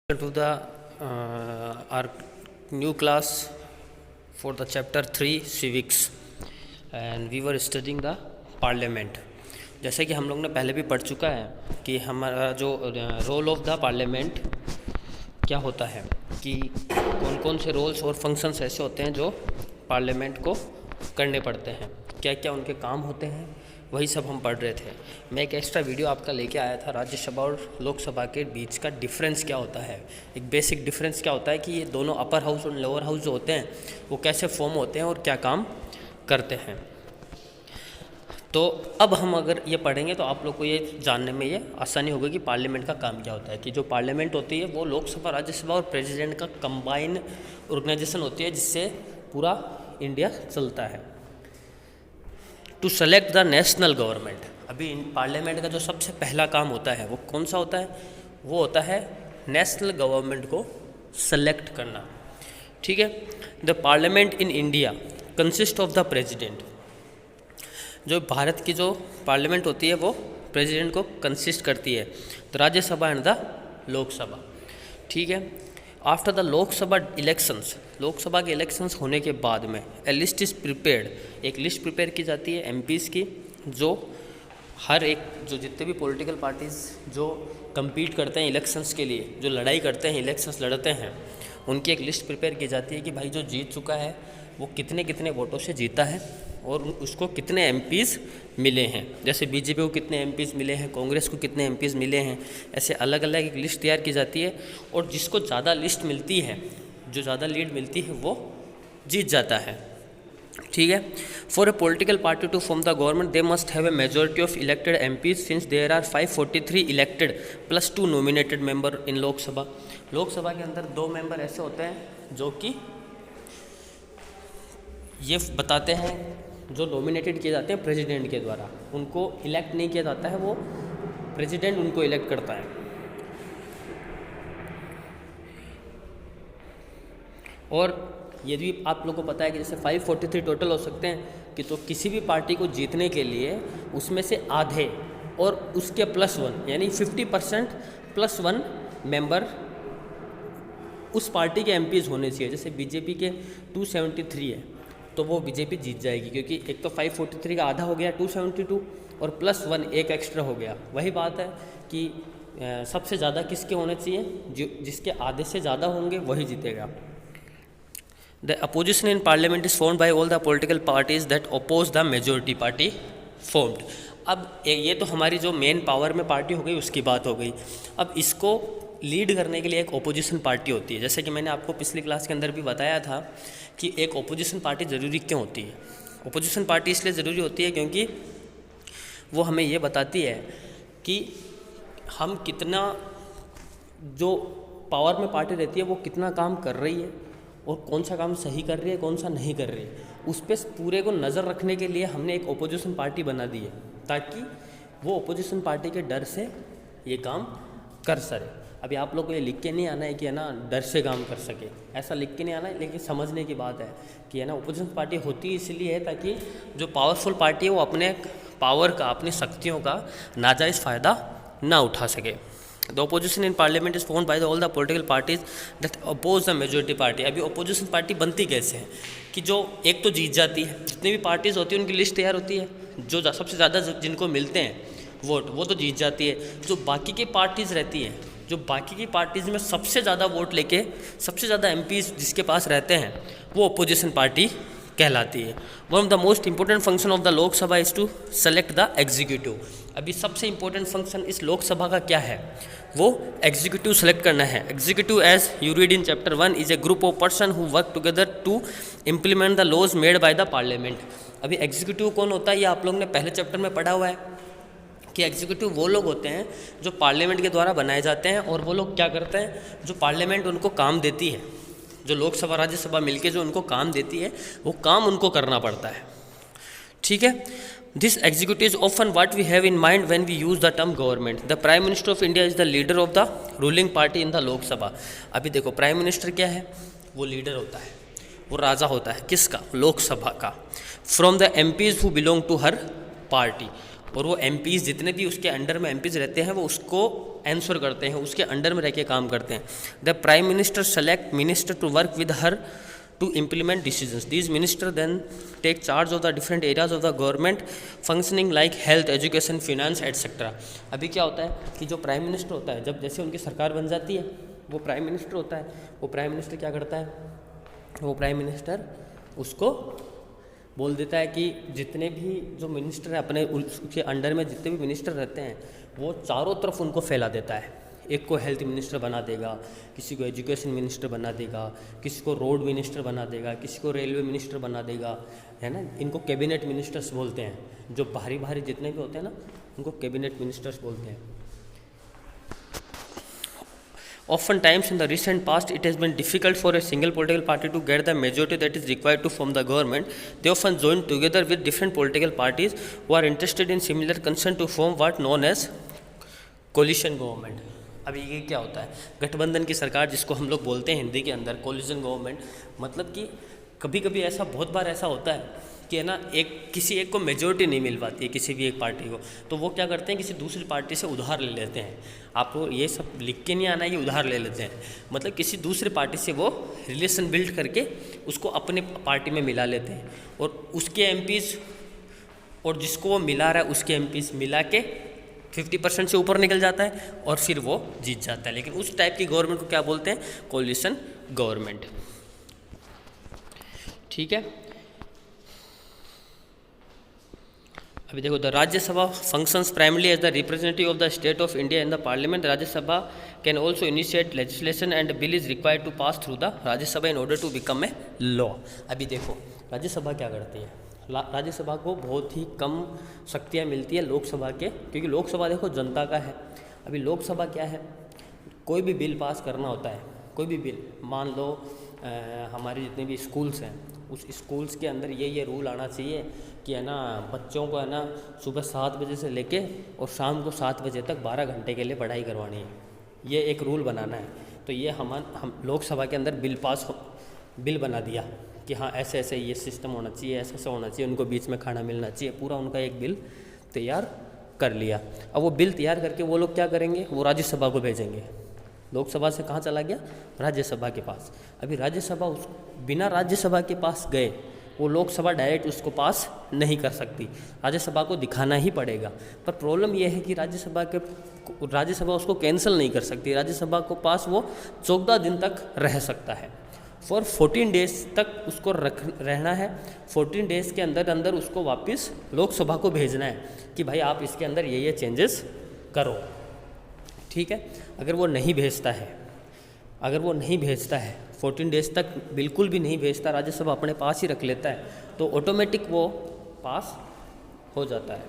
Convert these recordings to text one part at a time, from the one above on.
To the our new class for the chapter 3 civics and we were studying the parliament। जैसे कि हम लोग ने पहले भी पढ़ चुका है कि हमारा जो रोल ऑफ द पार्लियामेंट क्या होता है, कि कौन कौन से रोल्स और फंक्शंस ऐसे होते हैं जो पार्लियामेंट को करने पड़ते हैं, क्या क्या उनके काम होते हैं, वही सब हम पढ़ रहे थे। मैं एक एक्स्ट्रा वीडियो आपका लेके आया था, राज्यसभा और लोकसभा के बीच का डिफरेंस क्या होता है, एक बेसिक डिफरेंस क्या होता है कि ये दोनों अपर हाउस और लोअर हाउस जो होते हैं वो कैसे फॉर्म होते हैं और क्या काम करते हैं। तो अब हम अगर ये पढ़ेंगे तो आप लोग को ये जानने में ये आसानी होगी कि पार्लियामेंट का काम क्या होता है, कि जो पार्लियामेंट होती है वो लोकसभा, राज्यसभा और प्रेसिडेंट का कंबाइन ऑर्गेनाइजेशन होती है जिससे पूरा इंडिया चलता है। To select the national government, अभी पार्लियामेंट का जो सबसे पहला काम होता है वो कौन सा होता है, वो होता है नेशनल गवर्नमेंट को सेलेक्ट करना। ठीक है। The parliament in India consist of the president, जो भारत की जो पार्लियामेंट होती है वो प्रेसिडेंट को कंसिस्ट करती है, the Rajya Sabha and the Lok Sabha. ठीक है। After the Lok Sabha elections, Lok Sabha के इलेक्शंस होने के बाद में ए लिस्ट इज़ प्रिपेयर्ड, एक लिस्ट प्रिपेयर की जाती है एमपीज़ की, जो हर एक जो जितने भी पॉलिटिकल पार्टीज़ जो compete करते हैं इलेक्शंस के लिए, जो लड़ाई करते हैं, इलेक्शंस लड़ते हैं, उनकी एक लिस्ट प्रिपेयर की जाती है कि भाई जो जीत चुका है वो कितने कितने वोटों से जीता है और उसको कितने एमपीज़ मिले हैं। जैसे बीजेपी को कितने एमपीज़ मिले हैं, कांग्रेस को कितने एमपीज़ मिले हैं, ऐसे अलग अलग एक लिस्ट तैयार की जाती है और जिसको ज़्यादा लिस्ट मिलती है, जो ज़्यादा लीड मिलती है वो जीत जाता है। ठीक है। For a political party to form the government they must have a majority of elected MPs since there are 543 elected plus 2 nominated member in Lok Sabha. Lok Sabha के अंदर 2 मेंबर ऐसे होते हैं जो कि ये बताते हैं, जो नॉमिनेटेड किए जाते हैं प्रेसिडेंट के द्वारा, उनको इलेक्ट नहीं किया जाता है, वो प्रेसिडेंट उनको इलेक्ट करता है। और ये भी आप लोगों को पता है कि जैसे 543 टोटल हो सकते हैं कि तो किसी भी पार्टी को जीतने के लिए उसमें से आधे और उसके +1 यानी 50% +1 मेंबर उस पार्टी के एमपीज़ होने चाहिए। जैसे बीजेपी के 273 है तो वो बीजेपी जीत जाएगी, क्योंकि एक तो 543 का आधा हो गया 272 और +1 एक एक्स्ट्रा हो गया। वही बात है कि सबसे ज़्यादा किसके होने चाहिए, जो जिसके आधे से ज़्यादा होंगे वही जीतेगा। The opposition in parliament is formed by all the political parties that oppose the majority party formed। अब ये तो हमारी जो मेन पावर में पार्टी हो गई उसकी बात हो गई। अब इसको लीड करने के लिए एक ओपोजिशन पार्टी होती है। जैसे कि मैंने आपको पिछली क्लास के अंदर भी बताया था कि एक ओपोजिशन पार्टी ज़रूरी क्यों होती है। ओपोजिशन पार्टी इसलिए ज़रूरी होती है क्योंकि वो हमें ये बताती है कि हम कितना, जो पावर में पार्टी रहती है वो कितना काम कर रही है और कौन सा काम सही कर रही है, कौन सा नहीं कर रही है, उस पर पूरे को नज़र रखने के लिए हमने एक ओपोजिशन पार्टी बना दी है, ताकि वो ओपोजिशन पार्टी के डर से ये काम कर सके। अभी आप लोग को ये लिख के नहीं आना है कि है ना डर से काम कर सके, ऐसा लिख के नहीं आना है, लेकिन समझने की बात है कि है ना ओपोजिशन पार्टी होती इसलिए है ताकि जो पावरफुल पार्टी है वो अपने पावर का, अपनी शक्तियों का नाजायज़ फ़ायदा ना उठा सके। The opposition in parliament is formed by all the political parties that oppose the majority party। अभी opposition पार्टी बनती कैसे है कि जो एक तो जीत जाती है, जितनी भी पार्टीज़ होती है उनकी लिस्ट तैयार होती है, जो सबसे ज़्यादा जिनको मिलते हैं वोट वो तो जीत जाती है। जो बाकी की पार्टीज़ रहती हैं, जो बाकी की पार्टीज़ में सबसे ज़्यादा वोट लेके सबसे ज़्यादा एमपीज़ जिसके पास रहते हैं वो अपोजिशन पार्टी कहलाती है। One of the most important function of the Lok Sabha is to select the executive. अभी सबसे इंपॉर्टेंट फंक्शन इस लोकसभा का क्या है, वो एग्जीक्यूटिव सेलेक्ट करना है। Executive as you read in chapter 1 is a group of person who work together to implement the laws made by the parliament. अभी एग्जीक्यूटिव कौन होता है ये आप लोग ने पहले चैप्टर में पढ़ा हुआ है कि एग्जीक्यूटिव वो लोग होते हैं जो पार्लियामेंट के द्वारा बनाए जाते हैं और वो लोग क्या करते हैं, जो पार्लियामेंट उनको काम देती है, जो लोकसभा राज्यसभा मिलके जो उनको काम देती है वो काम उनको करना पड़ता है। ठीक है। This executive is often what we have in mind when we use the term government. The prime minister of India is the leader of the ruling party in the Lok Sabha. अभी देखो प्राइम मिनिस्टर क्या है, वो leader होता है, वो राजा होता है, किसका, लोकसभा का। From the MPs who belong to her party, और वो एमपीज़ जितने भी उसके अंडर में एमपीज़ रहते हैं वो उसको आंसर करते हैं, उसके अंडर में रह के काम करते हैं। The prime minister select minister to work with her to implement decisions. These ministers then take charge of the different areas of the government functioning like health, education, finance, etc. अभी क्या होता है कि जो प्राइम मिनिस्टर होता है, जब जैसे उनकी सरकार बन जाती है, वो प्राइम मिनिस्टर होता है, वो प्राइम मिनिस्टर क्या करता है, वो प्राइम मिनिस्टर उसको बोल देता है कि जितने भी जो मिनिस्टर है अपने उसके अंडर में जितने भी मिनिस्टर रहते हैं वो चारों तरफ उनको फैला देता है। एक को हेल्थ मिनिस्टर बना देगा, किसी को एजुकेशन मिनिस्टर बना देगा, किसी को रोड मिनिस्टर बना देगा, किसी को रेलवे मिनिस्टर बना देगा, है ना। इनको कैबिनेट मिनिस्टर्स बोलते हैं, जो भारी भारी जितने भी होते हैं ना उनको कैबिनेट मिनिस्टर्स बोलते हैं। Often times in the recent past, it has been difficult for a single political party to get the majority that is required to form the government. They often join together with different political parties who are interested in similar concern to form what known as coalition government. अभी ये क्या होता है, गठबंधन की सरकार जिसको हम लोग बोलते हैं हिंदी के अंदर कोलिशन गवर्नमेंट, मतलब कि कभी कभी ऐसा बहुत बार ऐसा होता है कि है ना किसी एक को मेजोरिटी नहीं मिल पाती है किसी भी एक पार्टी को, तो वो क्या करते हैं किसी दूसरी पार्टी से उधार ले लेते हैं। आपको ये सब लिख के नहीं आना है, ये उधार ले लेते हैं, मतलब किसी दूसरे पार्टी से वो रिलेशन बिल्ड करके उसको अपने पार्टी में मिला लेते हैं और उसके एमपीज़ और जिसको वो मिला रहा है उसके एमपीज़ मिला के 50% से ऊपर निकल जाता है और फिर वो जीत जाता है। लेकिन उस टाइप की गवर्नमेंट को क्या बोलते हैं, कोलिशन गवर्नमेंट। ठीक है, अभी देखो, the Rajya Sabha functions primarily as the representative of the state of India in the parliament. Rajya Sabha can also initiate legislation and bill is required to pass through the Rajya Sabha in order to become a law. अभी देखो राज्यसभा क्या करती है, राज्यसभा को बहुत ही कम शक्तियाँ मिलती है लोकसभा के, क्योंकि लोकसभा देखो जनता का है। अभी लोकसभा क्या है, कोई भी बिल पास करना होता है, कोई भी बिल, मान लो हमारे जितने भी स्कूल्स हैं उस स्कूल्स के अंदर ये रूल आना चाहिए कि है ना बच्चों को है ना सुबह 7 बजे से लेके और शाम को 7 बजे तक 12 घंटे के लिए पढ़ाई करवानी है, ये एक रूल बनाना है। तो ये हम लोकसभा के अंदर बिल बना दिया कि हाँ ऐसे ऐसे ये सिस्टम होना चाहिए, ऐसा ऐसा होना चाहिए, उनको बीच में खाना मिलना चाहिए, पूरा उनका एक बिल तैयार कर लिया। अब वो बिल तैयार करके वो लोग क्या करेंगे, वो राज्यसभा को भेजेंगे। लोकसभा से कहाँ चला गया, राज्यसभा के पास। अभी राज्यसभा बिना राज्यसभा के पास गए वो लोकसभा डायरेक्ट उसको पास नहीं कर सकती, राज्यसभा को दिखाना ही पड़ेगा। पर प्रॉब्लम यह है कि राज्यसभा उसको कैंसिल नहीं कर सकती, राज्यसभा को पास वो 14 दिन तक रह सकता है। फॉर 14 डेज तक उसको रहना है। 14 डेज़ के अंदर अंदर उसको वापस लोकसभा को भेजना है कि भाई आप इसके अंदर ये चेंजेस करो। ठीक है, अगर वो नहीं भेजता है 14 डेज़ तक बिल्कुल भी नहीं भेजता, राज्यसभा अपने पास ही रख लेता है, तो ऑटोमेटिक वो पास हो जाता है।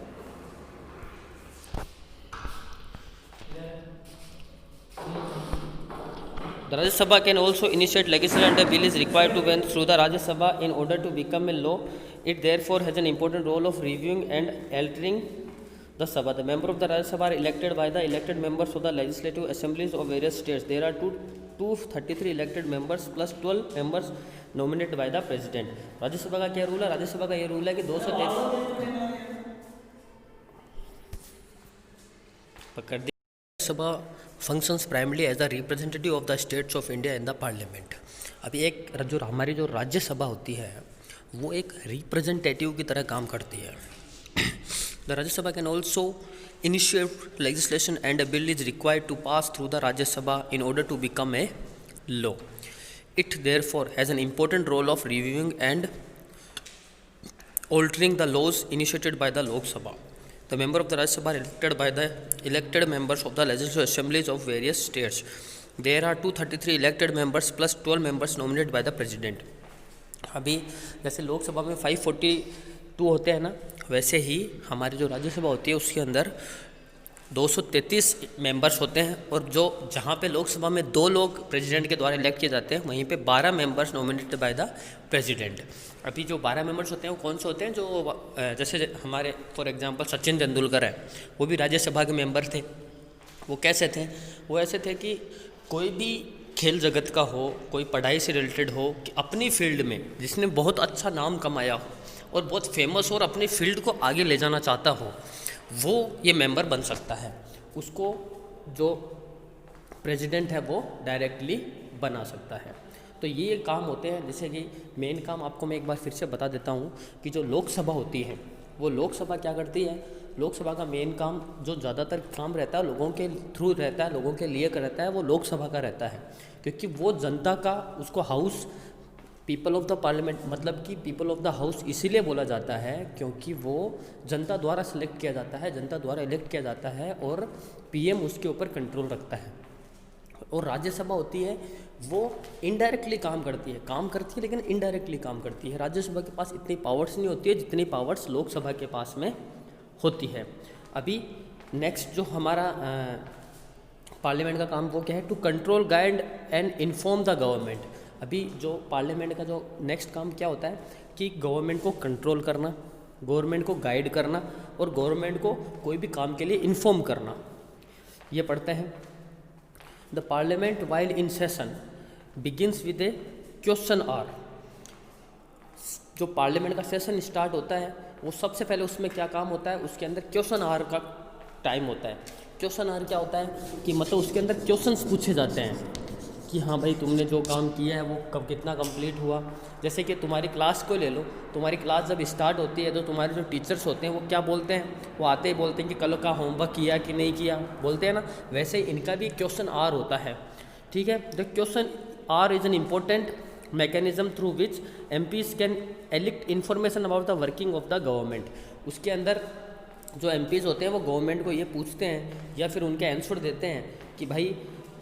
The Rajya Sabha can also initiate legislation and a bill is required to went through the Rajya Sabha in order to become a law. It therefore has an important role of reviewing and altering the Sabha. The member of the Rajya Sabha are elected by the elected members of the legislative assemblies of various states. There are 233 elected members plus 12 members nominated by the president. राज्य सभा का क्या rule है, राज्य सभा का ये rule है कि 233 सभा functions primarily as the representative of the states of India in the parliament. अभी हमारी जो राज्यसभा होती है वो एक रिप्रेजेंटेटिव की तरह काम करती है। The Rajya Sabha can also initiate legislation and a bill is required to pass through the Rajya Sabha in order to become a law. It therefore has an important role of reviewing and altering the laws initiated by the Lok Sabha. The member of the Rajya Sabha are elected by the elected members of the legislative assemblies of various states. There are 233 elected members plus 12 members nominated by the president. अभी जैसे लोकसभा में 542 होते हैं ना, वैसे ही हमारी जो राज्यसभा होती है उसके अंदर 233 मेंबर्स होते हैं, और जो जहाँ पे लोकसभा में 2 लोग प्रेसिडेंट के द्वारा इलेक्ट किए जाते हैं वहीं पे 12 members nominated by the president. अभी जो 12 मेंबर्स होते हैं वो कौन से होते हैं, जो जैसे हमारे फॉर एग्जांपल सचिन तेंदुलकर है, वो भी राज्यसभा के मेंबर थे। वो कैसे थे, वो ऐसे थे कि कोई भी खेल जगत का हो, कोई पढ़ाई से रिलेटेड हो, कि अपनी फील्ड में जिसने बहुत अच्छा नाम कमाया हो और बहुत फेमस हो और अपनी फील्ड को आगे ले जाना चाहता हो, वो ये मेंबर बन सकता है, उसको जो प्रेसिडेंट है वो डायरेक्टली बना सकता है। तो ये काम होते हैं। जैसे कि मेन काम आपको मैं एक बार फिर से बता देता हूँ कि जो लोकसभा होती है वो लोकसभा क्या करती है, लोकसभा का मेन काम जो ज़्यादातर काम रहता है लोगों के थ्रू रहता है, लोगों के लिए रहता है, वो लोकसभा का रहता है, क्योंकि वो जनता का, उसको house people of the parliament, मतलब कि पीपल ऑफ द हाउस इसीलिए बोला जाता है क्योंकि वो जनता द्वारा सिलेक्ट किया जाता है, जनता द्वारा इलेक्ट किया जाता है और पीएम उसके ऊपर कंट्रोल रखता है। और राज्यसभा होती है वो इनडायरेक्टली काम करती है लेकिन इनडायरेक्टली काम करती है। राज्यसभा के पास इतनी पावर्स नहीं होती है जितनी पावर्स लोकसभा के पास में होती है। अभी नेक्स्ट जो हमारा पार्लियामेंट का काम वो क्या है, to control, guide and inform the government. अभी जो पार्लियामेंट का जो नेक्स्ट काम क्या होता है कि गवर्नमेंट को कंट्रोल करना, गवर्नमेंट को गाइड करना और गवर्नमेंट को कोई भी काम के लिए इन्फॉर्म करना। ये पढ़ते हैं, the parliament while in session begins with a question hour. जो पार्लियामेंट का सेशन स्टार्ट होता है वो सबसे पहले उसमें क्या काम होता है, उसके अंदर क्वेश्चन आवर का टाइम होता है। क्वेश्चन आवर क्या होता है कि मतलब उसके अंदर क्वेश्चंस पूछे जाते हैं कि हाँ भाई तुमने जो काम किया है वो कब कितना कंप्लीट हुआ। जैसे कि तुम्हारी क्लास को ले लो, तुम्हारी क्लास जब स्टार्ट होती है तो तुम्हारे जो टीचर्स होते हैं वो क्या बोलते हैं, वो आते ही बोलते हैं कि कल का होमवर्क किया कि नहीं किया, बोलते हैं ना। वैसे ही इनका भी क्वेश्चन आवर होता है, ठीक है। The question hour is an important mechanism through which MPs can elicit information about the working of the government. उसके अंदर जो MPs होते हैं वो गवर्नमेंट को ये पूछते हैं या फिर उनके आंसर देते हैं कि भाई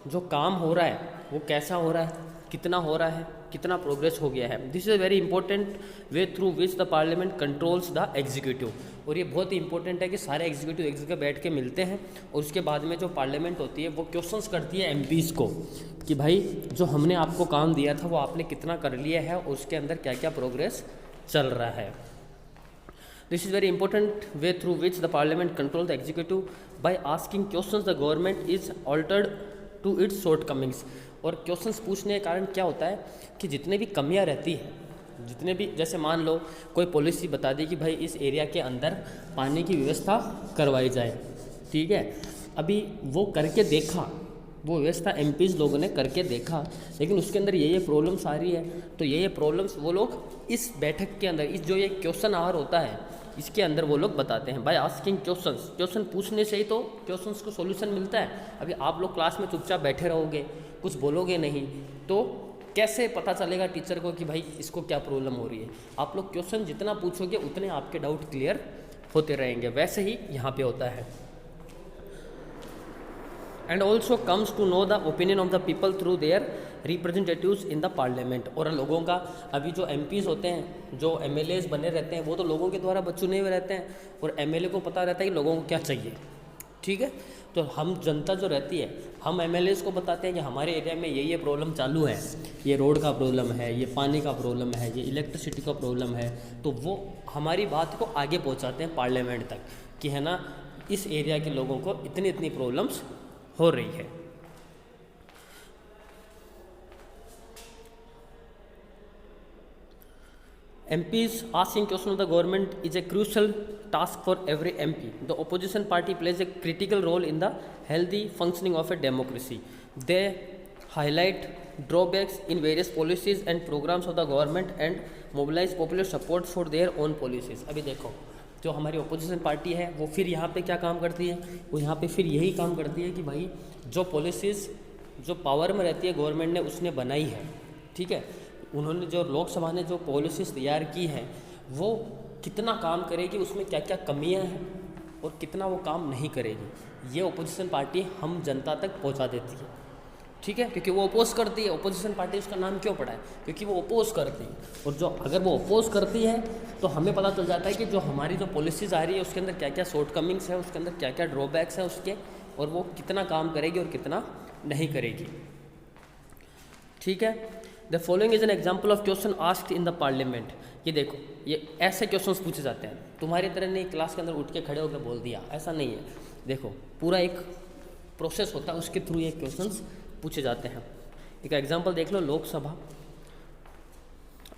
जो काम हो रहा है वो कैसा हो रहा है, कितना हो रहा है, कितना प्रोग्रेस हो गया है। This is a very important way through which the parliament controls the executive. और ये बहुत ही इंपॉर्टेंट है कि सारे एग्जीक्यूटिव एक जगह बैठ के मिलते हैं और उसके बाद में जो पार्लियामेंट होती है वो क्वेश्चंस करती है MPs को कि भाई जो हमने आपको काम दिया था वो आपने कितना कर लिया है और उसके अंदर क्या क्या प्रोग्रेस चल रहा है। This is very important way through which the parliament control the executive by asking questions the government is altered to its shortcomings. और क्वेश्चंस पूछने के कारण क्या होता है कि जितने भी कमियां रहती है, जितने भी, जैसे मान लो कोई पॉलिसी बता दी कि भाई इस एरिया के अंदर पानी की व्यवस्था करवाई जाए, ठीक है। अभी वो करके देखा, वो व्यवस्था MPs लोगों ने करके देखा, लेकिन उसके अंदर ये प्रॉब्लम्स आ रही है, तो ये प्रॉब्लम्स वो लोग इस बैठक के अंदर, इस जो ये क्वेश्चन आवर होता है इसके अंदर वो लोग बताते हैं। बाय आस्किंग क्वेश्चंस, क्वेश्चन पूछने से ही तो क्वेश्चंस को सॉल्यूशन मिलता है। अभी आप लोग क्लास में चुपचाप बैठे रहोगे, कुछ बोलोगे नहीं, तो कैसे पता चलेगा टीचर को कि भाई इसको क्या प्रॉब्लम हो रही है। आप लोग क्वेश्चन जितना पूछोगे उतने आपके डाउट क्लियर होते रहेंगे। वैसे ही यहाँ पे होता है। And also comes to know the opinion of the people through their representatives in the parliament. और लोगों का, अभी जो MPs होते हैं, जो MLAs बने रहते हैं, वो तो लोगों के द्वारा चुने हुए रहते हैं और MLA को पता रहता है कि लोगों को क्या चाहिए, ठीक है। तो हम जनता जो रहती है, हम MLAs को बताते हैं कि हमारे एरिया में ये प्रॉब्लम चालू है, ये रोड का प्रॉब्लम है, ये पानी का प्रॉब्लम है, ये इलेक्ट्रिसिटी का प्रॉब्लम है, तो वो हमारी बात को आगे पहुंचाते हैं पार्लियामेंट तक कि है ना इस एरिया के लोगों को इतनी इतनी प्रॉब्लम्स हो रही है। MPs asking question of the government is a crucial task for every MP. The opposition party plays a critical role in the healthy functioning of a democracy. They highlight drawbacks in various policies and programs of the government and mobilize popular support for their own policies. अभी देखो जो हमारी opposition party है वो फिर यहाँ पे क्या काम करती है, वो यहाँ पे फिर यही काम करती है कि भाई जो पॉलिसीज़ जो पावर में रहती है गवर्नमेंट ने उसने बनाई है, ठीक है, उन्होंने जो लोकसभा ने जो पॉलिसीज़ तैयार की है वो कितना काम करेगी, उसमें क्या क्या कमियां हैं और कितना वो काम नहीं करेगी, ये ऑपोजिशन पार्टी हम जनता तक पहुंचा देती है, ठीक है। क्योंकि वो अपोज करती है, ऑपोजिशन पार्टी उसका नाम क्यों पड़ा है, क्योंकि वो अपोज करती है। और जो अगर वो अपोज करती है तो हमें पता चल जाता है कि जो हमारी जो पॉलिसीज़ आ रही है उसके अंदर क्या क्या शॉर्टकमिंग्स है, उसके अंदर क्या क्या ड्रॉबैक्स हैं उसके, और वो कितना काम करेगी और कितना नहीं करेगी, ठीक है। The following is an example of question asked in the parliament. ये देखो, ये ऐसे क्वेश्चंस पूछे जाते हैं, तुम्हारी तरह नहीं क्लास के अंदर उठ के खड़े होकर बोल दिया, ऐसा नहीं है। देखो पूरा एक प्रोसेस होता है, उसके थ्रू ये क्वेश्चंस पूछे जाते हैं। एक एग्जांपल देख लो, Lok Sabha.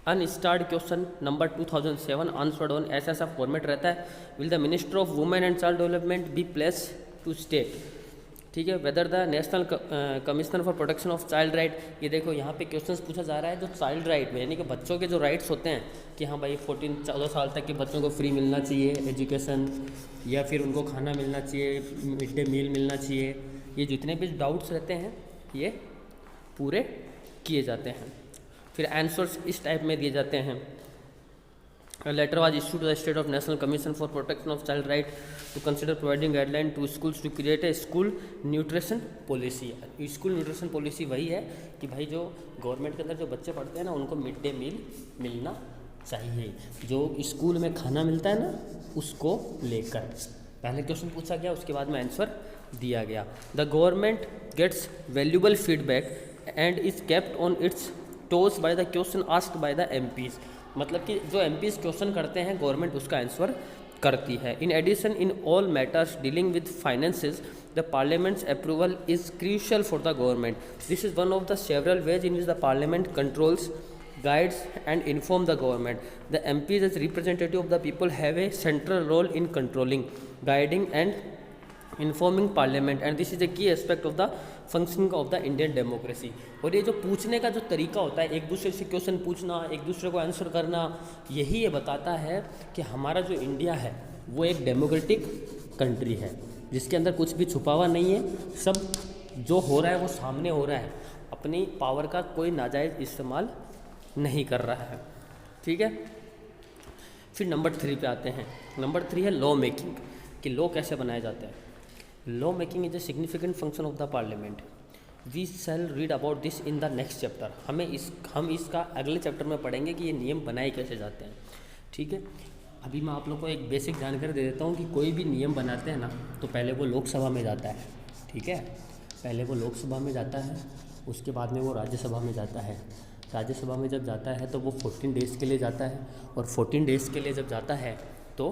Unstarred question number 2007 answered on ऐसा फॉर्मेट रहता है। Will the minister of women and child development be pleased to state, ठीक है, whether the national commissioner for protection of child right. ये देखो यहाँ पे क्वेश्चंस पूछा जा रहा है जो चाइल्ड राइट में, यानी कि बच्चों के जो राइट्स होते हैं कि हाँ भाई 14-14 साल तक के बच्चों को फ्री मिलना चाहिए एजुकेशन, या फिर उनको खाना मिलना चाहिए, मिड डे मील मिलना चाहिए, ये जितने भी डाउट्स रहते हैं ये पूरे किए जाते हैं। फिर आंसर्स इस टाइप में दिए जाते हैं। A letter was issued to the State of National Commission for Protection of Child Right to consider providing guideline to schools to create a school nutrition policy। School nutrition policy वही है कि भाई जो government के अंदर जो बच्चे पढ़ते हैं ना उनको मिड डे मील मिलना चाहिए, जो स्कूल में खाना मिलता है ना उसको लेकर। पहले क्वेश्चन पूछा गया, उसके बाद में आंसर दिया गया। The government gets valuable feedback and is kept on its toes by the question asked by the MPs. मतलब कि जो एमपीज क्वेश्चन करते हैं गवर्नमेंट उसका आंसर करती है। In addition in all matters dealing with finances the parliament's approval is crucial for the government. This is one of the several ways in which the parliament controls, guides and inform the government. The MPs as representative of the people have a central role in controlling, guiding and informing parliament, and this is a key aspect of the functioning of the Indian democracy। और ये जो पूछने का जो तरीका होता है, एक दूसरे से क्वेश्चन पूछना, एक दूसरे को आंसर करना, यही ये बताता है कि हमारा जो इंडिया है वो एक डेमोक्रेटिक कंट्री है जिसके अंदर कुछ भी छुपा हुआ नहीं है, सब जो हो रहा है वो सामने हो रहा है, अपनी पावर का कोई नाजायज़ इस्तेमाल नहीं कर रहा है, ठीक है। फिर नंबर 3 पे आते हैं। नंबर 3 है लॉ मेकिंग, कि लॉ कैसे बनाए जाते हैं। Law making is a significant function of the parliament. We shall read about this in the next chapter. हम इसका अगले चैप्टर में पढ़ेंगे कि ये नियम बनाए कैसे जाते हैं, ठीक है। अभी मैं आप लोग को एक बेसिक जानकारी दे देता हूँ कि कोई भी नियम बनाते हैं ना तो पहले वो लोकसभा में जाता है, ठीक है। पहले वो लोकसभा में जाता है, उसके बाद में वो राज्यसभा में जाता है। राज्यसभा में जब जाता है तो वो 14 डेज़ के लिए जाता है, और 14 डेज़ के लिए जब जाता है तो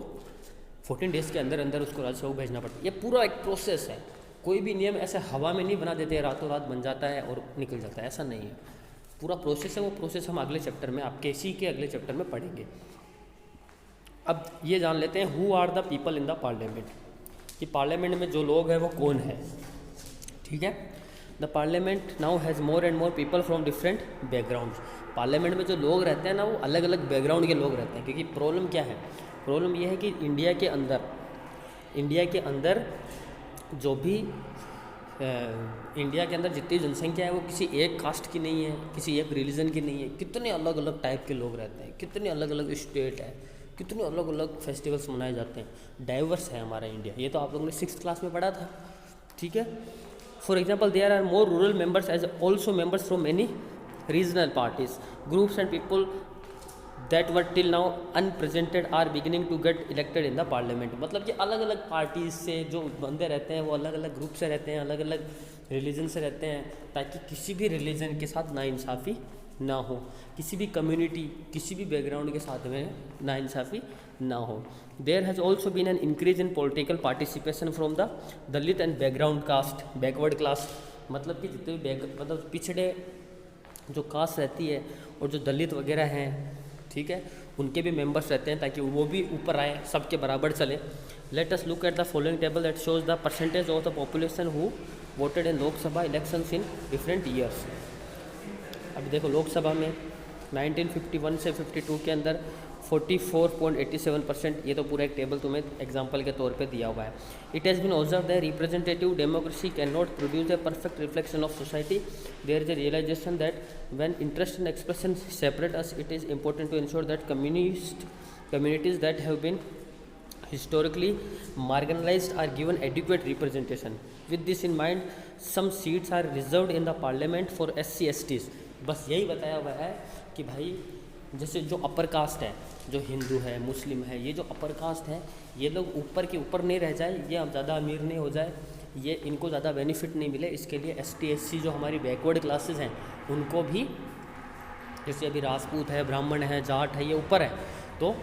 14 डेज़ के अंदर अंदर उसको राज्यसभा को भेजना पड़ता है। ये पूरा एक प्रोसेस है। कोई भी नियम ऐसे हवा में नहीं बना देते, रातों रात बन जाता है और निकल जाता है, ऐसा नहीं है। पूरा प्रोसेस है, वो प्रोसेस हम अगले चैप्टर में, आपके इसी के अगले चैप्टर में पढ़ेंगे। अब ये जान लेते हैं who are the people in the parliament, कि पार्लियामेंट में जो लोग हैं वो कौन है, ठीक है। The parliament now has more and more people from different backgrounds. Parliament में जो लोग रहते हैं ना वो अलग अलग बैकग्राउंड के लोग रहते हैं, क्योंकि प्रॉब्लम क्या है, प्रॉब्लम ये है कि इंडिया के अंदर जो भी इंडिया के अंदर जितनी जनसंख्या है वो किसी एक कास्ट की नहीं है, किसी एक रिलीजन की नहीं है। कितने अलग अलग टाइप के लोग रहते हैं, कितने अलग अलग स्टेट है, कितने अलग अलग फेस्टिवल्स मनाए जाते हैं। डाइवर्स है हमारा इंडिया, ये तो आप लोगों ने 6th क्लास में पढ़ा था, ठीक है। For example, there are more rural members as also members from many regional parties, groups and people that were till now unrepresented are beginning to get elected in the parliament। मतलब कि अलग अलग parties से जो बंदे रहते हैं वो अलग अलग ग्रुप से रहते हैं, अलग अलग रिलीजन से रहते हैं, ताकि किसी भी रिलीजन के साथ नाइंसाफ़ी ना हो, किसी भी कम्युनिटी, किसी भी बैकग्राउंड के साथ में नाइंसाफ़ी ना हो। There has also been an increase in political participation from the Dalit and background caste, backward class. मतलब कि जितने भी मतलब पिछड़े जो कास्ट रहती है और जो दलित वगैरह हैं, ठीक है, उनके भी मेंबर्स रहते हैं, ताकि वो भी ऊपर आए, सबके बराबर चले। Let us look at the following table that shows the percentage of the population who voted in Lok Sabha elections in different years. अभी देखो लोकसभा में 1951 से 52 के अंदर 44.87%, ये तो पूरा एक टेबल तुम्हें एग्जांपल के तौर पे दिया हुआ है। It has been observe that representative democracy can not produce a perfect reflection of society. There is a realization that when interest and expression separate us, it is important to ensure that communities that have been historically marginalized are given adequate representation. With this in mind, some seats are reserved in the parliament for SC/STs। बस यही बताया हुआ है कि भाई जैसे जो upper caste है, जो हिंदू है, मुस्लिम है, ये जो अपर कास्ट है, ये लोग ऊपर के ऊपर नहीं रह जाए, ये अब ज़्यादा अमीर नहीं हो जाए, ये इनको ज़्यादा बेनिफिट नहीं मिले, इसके लिए ST/SC जो हमारी बैकवर्ड क्लासेस हैं उनको भी, जैसे अभी राजपूत है, ब्राह्मण है, जाट है, ये ऊपर है, तो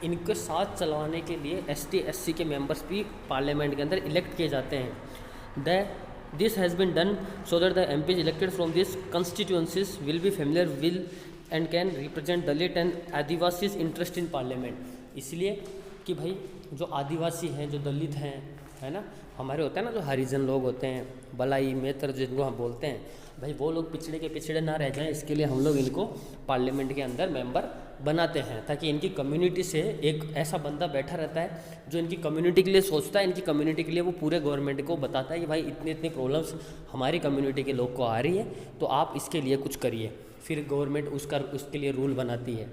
इनके साथ चलवाने के लिए ST/SC के मेंबर्स भी पार्लियामेंट के अंदर इलेक्ट किए जाते हैं। This has been done so that the MPs elected from these constituencies will be familiar and can represent Dalit and Adivasis interest in parliament. इसलिए कि भाई जो आदिवासी हैं, जो दलित हैं, है ना, हमारे होता है ना जो हरिजन लोग होते हैं, बलाई मेतर जिनको हम बोलते हैं, भाई वो लोग पिछड़े के पिछड़े ना रह जाएं, इसके लिए हम लोग इनको पार्लियामेंट के अंदर मेंबर बनाते हैं, ताकि इनकी कम्युनिटी से एक ऐसा बंदा बैठा रहता है जो इनकी कम्युनिटी के लिए सोचता है, इनकी कम्युनिटी के लिए वो पूरे गवर्नमेंट को बताता है कि भाई इतनी इतनी प्रॉब्लम्स हमारी कम्युनिटी के लोग को आ रही है, तो आप इसके लिए कुछ करिए। फिर गवर्नमेंट उसके लिए रूल बनाती है।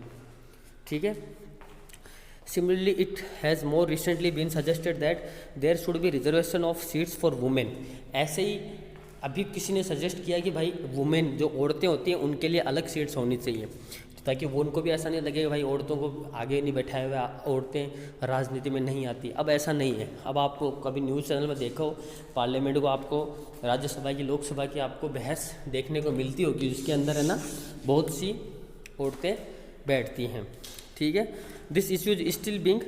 ठीक है। Similarly, it has more recently been suggested that there should be reservation of seats for women। ऐसे ही अभी किसी ने सजेस्ट किया कि भाई वुमेन जो औरतें होती हैं उनके लिए अलग सीट्स होनी चाहिए, ताकि वो उनको भी ऐसा नहीं लगे कि भाई औरतों को आगे नहीं बैठाया हुआ, औरतें राजनीति में नहीं आती। अब ऐसा नहीं है। अब आपको कभी न्यूज़ चैनल में देखो, पार्लियामेंट को आपको राज्यसभा की, लोकसभा की आपको बहस देखने को मिलती होगी, जिसके अंदर है ना बहुत सी औरतें बैठती हैं। ठीक है। This issue is still being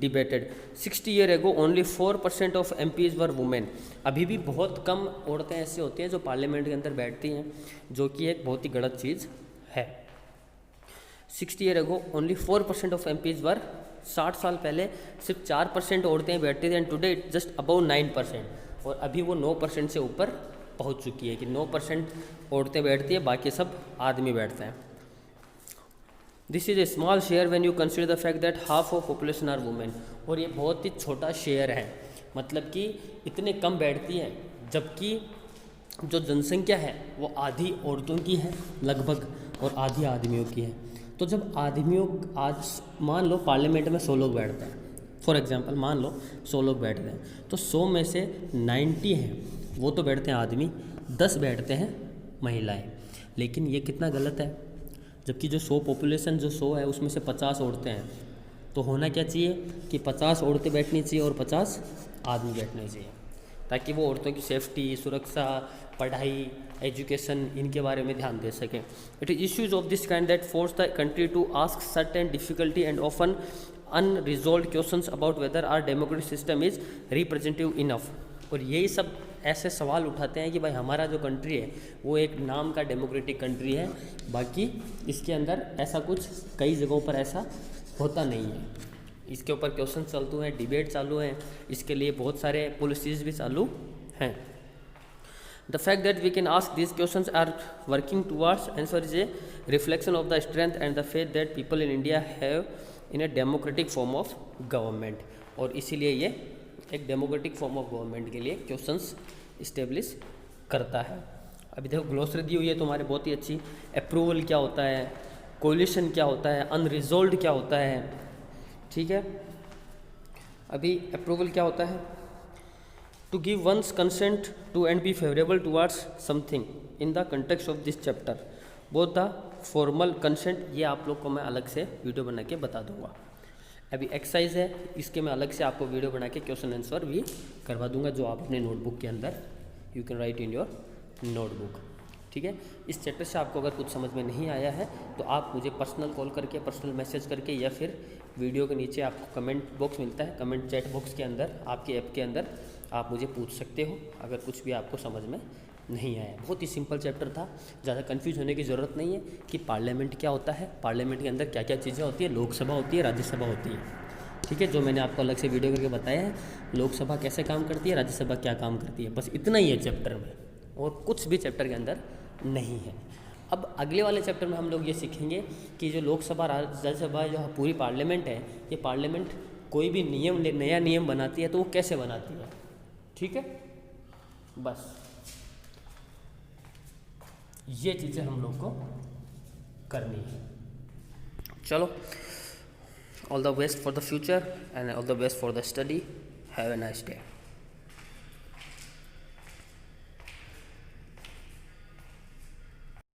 debated. 60 year ago only 4% of MPs were women. अभी भी बहुत कम औरतें ऐसी होती हैं जो पार्लियामेंट के अंदर बैठती हैं, जो कि एक बहुत ही गलत चीज़ है। 60 year ago only 4% of MPs वर। 60 साल पहले सिर्फ 4% औरतें बैठती थी, and today it just about 9%। और अभी वो 9% से ऊपर पहुंच चुकी है कि 9% औरतें बैठती है, बाकी सब आदमी बैठते हैं। This is a small share when you consider the fact that half of population are women. और ये बहुत ही छोटा शेयर है, मतलब कि इतने कम बैठती है, जबकि जो जनसंख्या है वो आधी औरतों की है लगभग, और आधी आदमियों की है। तो जब आदमियों, आज मान लो पार्लियामेंट में 100 लोग बैठते हैं, फॉर एग्जांपल मान लो 100 लोग बैठते हैं, तो 100 में से 90 हैं वो तो बैठते हैं आदमी, 10 बैठते हैं महिलाएं। लेकिन ये कितना गलत है, जबकि जो 100 पॉपुलेशन जो 100 है उसमें से 50 औरतें हैं, तो होना क्या चाहिए कि 50 औरतें बैठनी चाहिए और 50 आदमी बैठने चाहिए, ताकि वो औरतों की सेफ्टी, सुरक्षा, पढ़ाई, एजुकेशन, इनके बारे में ध्यान दे सकें। It is issues of this kind that force the country to ask certain difficulty and often unresolved questions about whether our democratic system is representative enough. और यही सब ऐसे सवाल उठाते हैं कि भाई हमारा जो कंट्री है वो एक नाम का डेमोक्रेटिक कंट्री है, बाकी इसके अंदर ऐसा कुछ कई जगहों पर ऐसा होता नहीं है। इसके ऊपर क्वेश्चन चालू हैं, डिबेट चालू हैं, इसके लिए बहुत सारे पॉलिसीज़ भी चालू हैं। The fact that we can ask this questions are working towards answer is a reflection of the strength and the faith that people in India have in a democratic form of government. और इसीलिए ये एक democratic form of government के लिए questions establish करता है। अभी देखो ग्लोसरी दी हुई है तुम्हारे बहुत ही अच्छी। अप्रूवल क्या होता है, कोलिशन क्या होता है, अनरिजॉल्व्ड क्या होता है। ठीक है। अभी अप्रूवल क्या होता है, to give one's consent to and be favourable towards something in the context of this chapter both the formal consent. ये आप लोग को मैं अलग से वीडियो बना के बता दूंगा। अभी एक्सरसाइज है, इसके मैं अलग से आपको वीडियो बना के क्वेश्चन आंसर भी करवा दूंगा, जो आप अपने नोटबुक के अंदर you can write in your notebook. ठीक है। इस चैप्टर से आपको अगर कुछ समझ में नहीं आया है तो आप मुझे पर्सनल कॉल करके, पर्सनल मैसेज करके, या फिर वीडियो के नीचे आपको कमेंट बॉक्स मिलता है, कमेंट चैट बॉक्स के अंदर आपके ऐप के अंदर आप मुझे पूछ सकते हो अगर कुछ भी आपको समझ में नहीं आया। बहुत ही सिंपल चैप्टर था, ज़्यादा कंफ्यूज होने की ज़रूरत नहीं है कि पार्लियामेंट क्या होता है, पार्लियामेंट के अंदर क्या क्या चीज़ें होती है, लोकसभा होती है, राज्यसभा होती है। ठीक है, जो मैंने आपको अलग से वीडियो करके बताया है, लोकसभा कैसे काम करती है, राज्यसभा क्या काम करती है, बस इतना ही है चैप्टर में, और कुछ भी चैप्टर के अंदर नहीं है। अब अगले वाले चैप्टर में हम लोग ये सीखेंगे कि जो लोकसभा, राज्यसभा, जो पूरी पार्लियामेंट है, ये पार्लियामेंट कोई भी नियम, नया नियम बनाती है तो वो कैसे बनाती है। ठीक है, बस ये चीज़ें हम लोग को करनी है। चलो, all the best for the future and all the best for the study. Have a nice day.